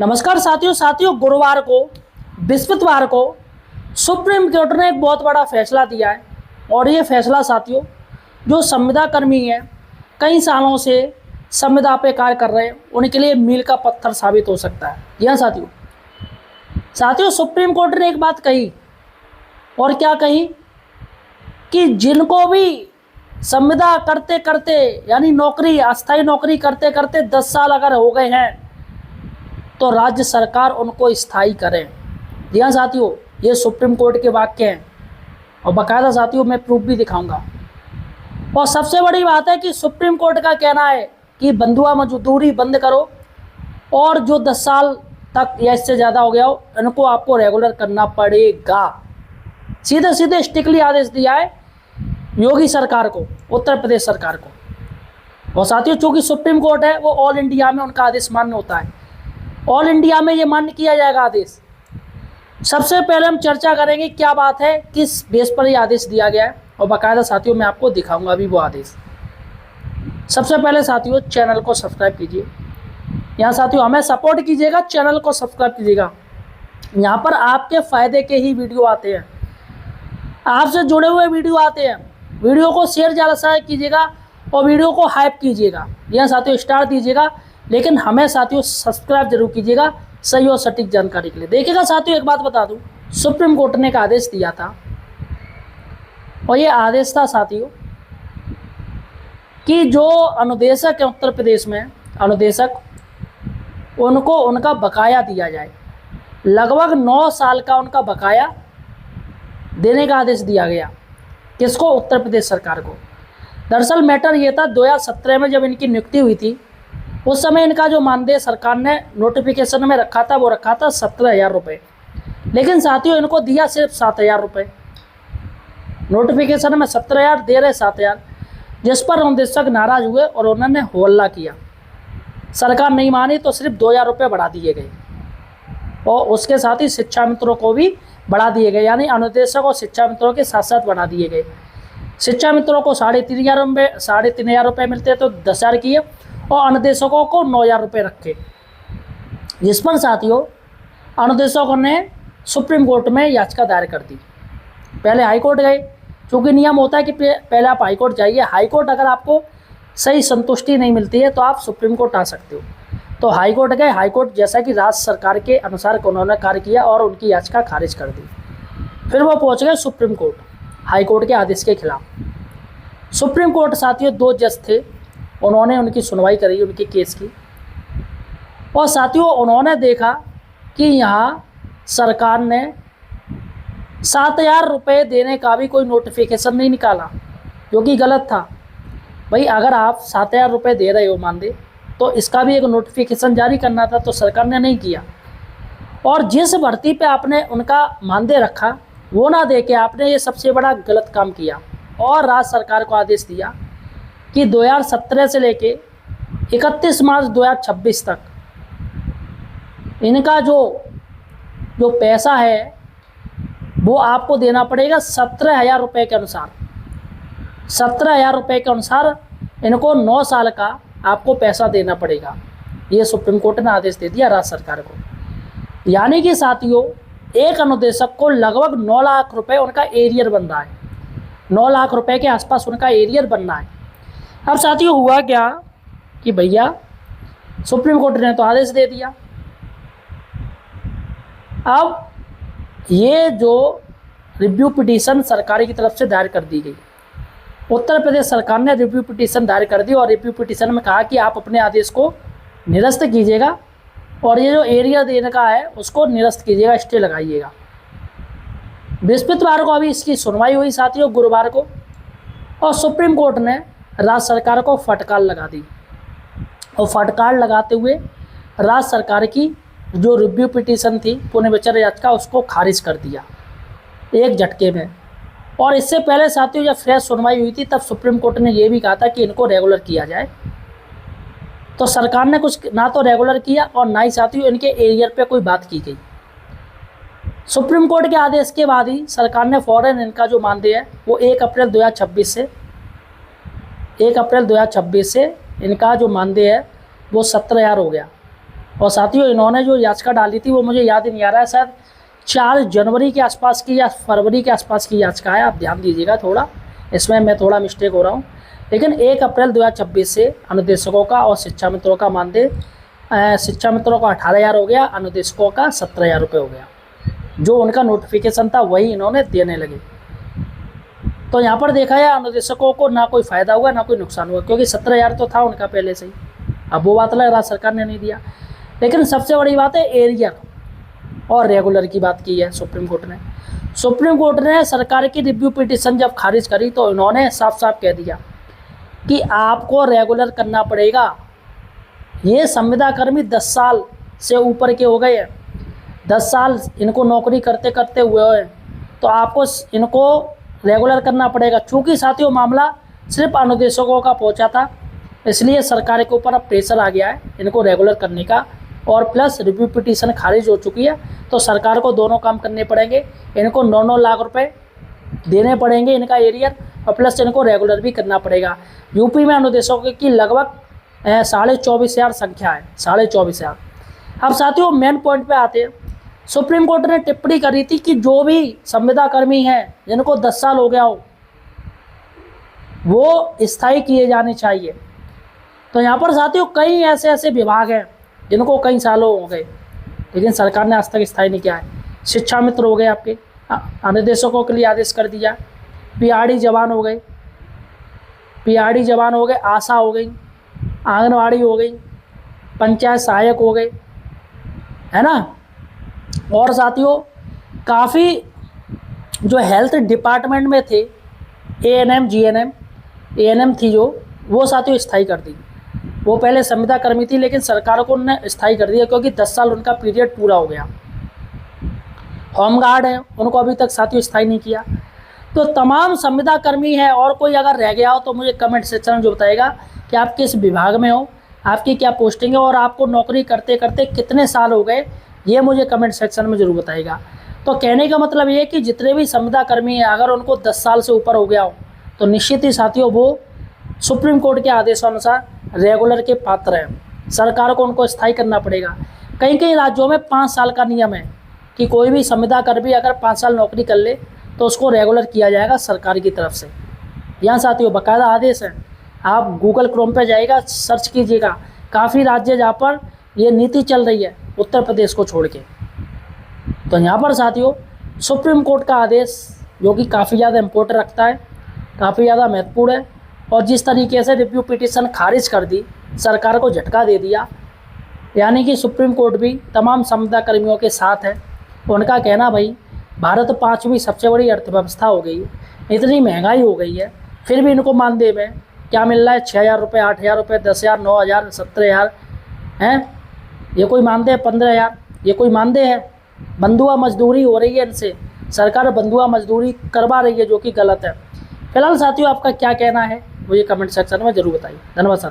नमस्कार साथियों गुरुवार को बृहस्पतिवार को सुप्रीम कोर्ट ने एक बहुत बड़ा फैसला दिया है। और ये फैसला साथियों, जो संविदा कर्मी हैं, कई सालों से संविदा पे कार्य कर रहे हैं, उनके लिए मील का पत्थर साबित हो सकता है। यह साथियों सुप्रीम कोर्ट ने एक बात कही, और क्या कही कि जिनको भी संविदा करते करते यानी नौकरी, अस्थायी नौकरी करते करते 10 साल अगर हो गए हैं तो राज्य सरकार उनको स्थायी करे। जी हाँ साथियों, ये सुप्रीम कोर्ट के वाक्य हैं और बाकायदा साथियों मैं प्रूफ भी दिखाऊंगा। और सबसे बड़ी बात है कि सुप्रीम कोर्ट का कहना है कि बंधुआ मजदूरी बंद करो, और जो 10 साल तक या इससे ज़्यादा हो गया हो इनको आपको रेगुलर करना पड़ेगा। सीधे सीधे स्ट्रिक्टली आदेश दिया है योगी सरकार को, उत्तर प्रदेश सरकार को। और साथियों चूँकि सुप्रीम कोर्ट है, वो ऑल इंडिया में उनका आदेश मान्य होता है। ऑल इंडिया में ये मान्य किया जाएगा आदेश। सबसे पहले हम चर्चा करेंगे क्या बात है, किस बेस पर ये आदेश दिया गया है, और बाकायदा साथियों मैं आपको दिखाऊंगा अभी वो आदेश। सबसे पहले साथियों चैनल को सब्सक्राइब कीजिए। यहाँ साथियों हमें सपोर्ट कीजिएगा, चैनल को सब्सक्राइब कीजिएगा। यहाँ पर आपके फ़ायदे के ही वीडियो आते हैं, आपसे जुड़े हुए वीडियो आते हैं। वीडियो को शेयर ज़्यादा से ज़्यादा कीजिएगा और वीडियो को हाइप कीजिएगा। यहाँ साथियों स्टार दीजिएगा, लेकिन हमें साथियों सब्सक्राइब जरूर कीजिएगा सही और सटीक जानकारी के लिए। देखिएगा साथियों एक बात बता दूं, सुप्रीम कोर्ट ने एक आदेश दिया था, और ये आदेश था साथियों कि जो अनुदेशक है उत्तर प्रदेश में, अनुदेशक उनको उनका बकाया दिया जाए। लगभग 9 साल का उनका बकाया देने का आदेश दिया गया। किसको? उत्तर प्रदेश सरकार को। दरअसल मैटर ये था 2017 में जब इनकी नियुक्ति हुई थी, उस समय इनका जो मानदेय सरकार ने नोटिफिकेशन में रखा था वो रखा था 17,000 रुपये, लेकिन साथियों इनको दिया सिर्फ 7,000 रुपये। नोटिफिकेशन में 17,000 दे रहे 7,000, जिस पर अनुदेशक नाराज हुए और उन्होंने हल्ला किया। सरकार नहीं मानी तो सिर्फ 2,000 रुपये बढ़ा दिए गए, और उसके साथ ही शिक्षा मित्रों को भी बढ़ा दिए गए, यानी अनुदेशक और शिक्षा मित्रों के साथ साथ बढ़ा दिए गए। शिक्षा मित्रों को 3,500 रुपये मिलते तो 10,000 किए, और अनुदेशकों को 9,000 रुपये रखे। जिस पर साथियों अनुदेशकों ने सुप्रीम कोर्ट में याचिका दायर कर दी। पहले हाई कोर्ट गए, क्योंकि नियम होता है कि पहले आप हाई कोर्ट जाइए। हाई कोर्ट अगर आपको सही संतुष्टि नहीं मिलती है तो आप सुप्रीम कोर्ट आ सकते हो। तो हाई कोर्ट गए, हाई कोर्ट जैसा कि राज्य सरकार के अनुसार उन्होंने कार्य किया और उनकी याचिका खारिज कर दी। फिर वो पहुँच गए सुप्रीम कोर्ट, हाई कोर्ट के आदेश के खिलाफ। सुप्रीम कोर्ट साथियों 2 जज थे, उन्होंने उनकी सुनवाई करी उनके केस की, और साथियों उन्होंने देखा कि यहाँ सरकार ने 7,000 रुपये देने का भी कोई नोटिफिकेशन नहीं निकाला, जो कि गलत था। भाई अगर आप 7,000 रुपये दे रहे हो मानदेय, तो इसका भी एक नोटिफिकेशन जारी करना था, तो सरकार ने नहीं किया। और जिस भर्ती पे आपने उनका मानदेय रखा वो ना दे के आपने ये सबसे बड़ा गलत काम किया। और राज्य सरकार को आदेश दिया कि 2017 से लेके 31 मार्च 2026 तक इनका जो पैसा है वो आपको देना पड़ेगा 17,000 रुपये के अनुसार। 17,000 रुपये के अनुसार इनको 9 साल का आपको पैसा देना पड़ेगा। ये सुप्रीम कोर्ट ने आदेश दे दिया राज्य सरकार को। यानी कि साथियों एक अनुदेशक को लगभग 9 लाख रुपये उनका एरियर बन रहा है। 9 लाख रुपये के आसपास उनका एरियर बनना है। अब साथियों हुआ क्या कि भैया सुप्रीम कोर्ट ने तो आदेश दे दिया। अब ये जो रिव्यू पिटीशन सरकार की तरफ से दायर कर दी गई, उत्तर प्रदेश सरकार ने रिव्यू पिटीशन दायर कर दी, और रिव्यू पिटीशन में कहा कि आप अपने आदेश को निरस्त कीजिएगा, और ये जो एरिया देने का है उसको निरस्त कीजिएगा, स्टे लगाइएगा। बृहस्पतिवार को अभी इसकी सुनवाई हुई साथियों, गुरुवार को, और सुप्रीम कोर्ट ने राज्य सरकार को फटकार लगा दी। और फटकार लगाते हुए राज्य सरकार की जो रिव्यू पिटीशन थी, पुनर्विचार याचिका, उसको खारिज कर दिया एक झटके में। और इससे पहले साथियों जब फ्रेश सुनवाई हुई थी तब सुप्रीम कोर्ट ने यह भी कहा था कि इनको रेगुलर किया जाए। तो सरकार ने कुछ ना तो रेगुलर किया और ना ही साथियों इनके एरियर पे कोई बात की गई। सुप्रीम कोर्ट के आदेश के बाद ही सरकार ने फ़ौरन इनका जो मानदेय है वो 1 अप्रैल 2026 से इनका जो मानदेय है वो 17,000 हो गया। और साथियों इन्होंने जो याचिका डाली थी वो मुझे याद ही नहीं आ रहा है, शायद 4 जनवरी के आसपास की या फरवरी के आसपास की याचिका है, आप ध्यान दीजिएगा थोड़ा, इसमें मैं थोड़ा मिस्टेक हो रहा हूँ। लेकिन 1 अप्रैल 2026 से अनुदेशकों का और शिक्षा मित्रों का मानदेय शिक्षा मित्रों का 18,000 हो गया, अनुदेशकों का 17,000 रुपये हो गया। जो उनका नोटिफिकेशन था वही इन्होंने देने लगे। तो यहाँ पर देखा है अनुदेशकों को ना कोई फ़ायदा हुआ ना कोई नुकसान हुआ, क्योंकि 17,000 तो था उनका पहले से ही। अब वो बात अलग, राज्य सरकार ने नहीं दिया। लेकिन सबसे बड़ी बात है एरियर और रेगुलर की बात की है सुप्रीम कोर्ट ने। सुप्रीम कोर्ट ने सरकार की रिव्यू पिटीशन जब खारिज करी तो इन्होंने साफ साफ कह दिया कि आपको रेगुलर करना पड़ेगा। ये संविदा कर्मी 10 साल से ऊपर के हो गए हैं, 10 साल इनको नौकरी करते करते हुए हैं, तो आपको इनको रेगुलर करना पड़ेगा। चूँकि साथियों मामला सिर्फ अनुदेशकों का पहुंचा था, इसलिए सरकार के ऊपर अब प्रेशर आ गया है इनको रेगुलर करने का, और प्लस रिव्यू पिटीशन खारिज हो चुकी है, तो सरकार को दोनों काम करने पड़ेंगे। इनको 9-9 लाख रुपए देने पड़ेंगे इनका एरियर, और प्लस इनको रेगुलर भी करना पड़ेगा। यूपी में अनुदेशकों की लगभग 24,500 संख्या है, 24,500। अब साथियों मेन पॉइंट पे आते हैं। सुप्रीम कोर्ट ने टिप्पणी करी थी कि जो भी संविदा कर्मी हैं जिनको 10 साल हो गया हो वो स्थायी किए जाने चाहिए। तो यहाँ पर साथियों कई ऐसे विभाग हैं जिनको कई सालों हो गए, लेकिन सरकार ने आज तक स्थायी नहीं किया है। शिक्षा मित्र हो गए आपके, अनुदेशकों के लिए आदेश कर दिया। पीआरडी जवान हो गए, आशा हो गई, आंगनवाड़ी हो गई, पंचायत सहायक हो गए, है ना। और साथियों काफ़ी जो हेल्थ डिपार्टमेंट में थे एएनएम जीएनएम, एएनएम थी जो, वो साथियों स्थायी कर दी। वो पहले संविदा कर्मी थी लेकिन सरकार को उन्होंने स्थायी कर दिया क्योंकि 10 साल उनका पीरियड पूरा हो गया। होमगार्ड है, उनको अभी तक साथियों स्थायी नहीं किया। तो तमाम संविदा कर्मी है, और कोई अगर रह गया हो तो मुझे कमेंट सेक्शन में जो बताएगा कि आप किस विभाग में हो, आपकी क्या पोस्टिंग है और आपको नौकरी करते करते कितने साल हो गए, ये मुझे कमेंट सेक्शन में ज़रूर बताइएगा। तो कहने का मतलब ये है कि जितने भी संविदा कर्मी हैं अगर उनको 10 साल से ऊपर हो गया हो तो निश्चित ही साथियों वो सुप्रीम कोर्ट के आदेशानुसार रेगुलर के पात्र हैं। सरकार को उनको स्थायी करना पड़ेगा। कई कई राज्यों में 5 साल का नियम है कि कोई भी संविदा कर्मी अगर 5 साल नौकरी कर ले तो उसको रेगुलर किया जाएगा सरकार की तरफ से। यहाँ साथियों बाकायदा आदेश है, आप गूगल क्रोम पे जाइएगा, सर्च कीजिएगा। काफ़ी राज्य जहाँ पर ये नीति चल रही है, उत्तर प्रदेश को छोड़ के। तो यहाँ पर साथियों सुप्रीम कोर्ट का आदेश जो कि काफ़ी ज़्यादा इम्पोर्टेंट रखता है, काफ़ी ज़्यादा महत्वपूर्ण है, और जिस तरीके से रिव्यू पिटीशन खारिज कर दी, सरकार को झटका दे दिया, यानी कि सुप्रीम कोर्ट भी तमाम संविदा कर्मियों के साथ है। उनका कहना भाई भारत 5वीं सबसे बड़ी अर्थव्यवस्था हो गई है, इतनी महंगाई हो गई है, फिर भी इनको मानदेय में क्या मिल रहा है, 6,000 रुपये, 8,000 रुपये, 10,000, 9,000, 17,000 हैं। ये कोई मानदेय 15,000, ये कोई मानदेय है? बंधुआ मजदूरी हो रही है इनसे, सरकार बंधुआ मजदूरी करवा रही है जो कि गलत है। फिलहाल साथियों आपका क्या कहना है मुझे कमेंट सेक्शन में ज़रूर बताइए। धन्यवाद साथियों।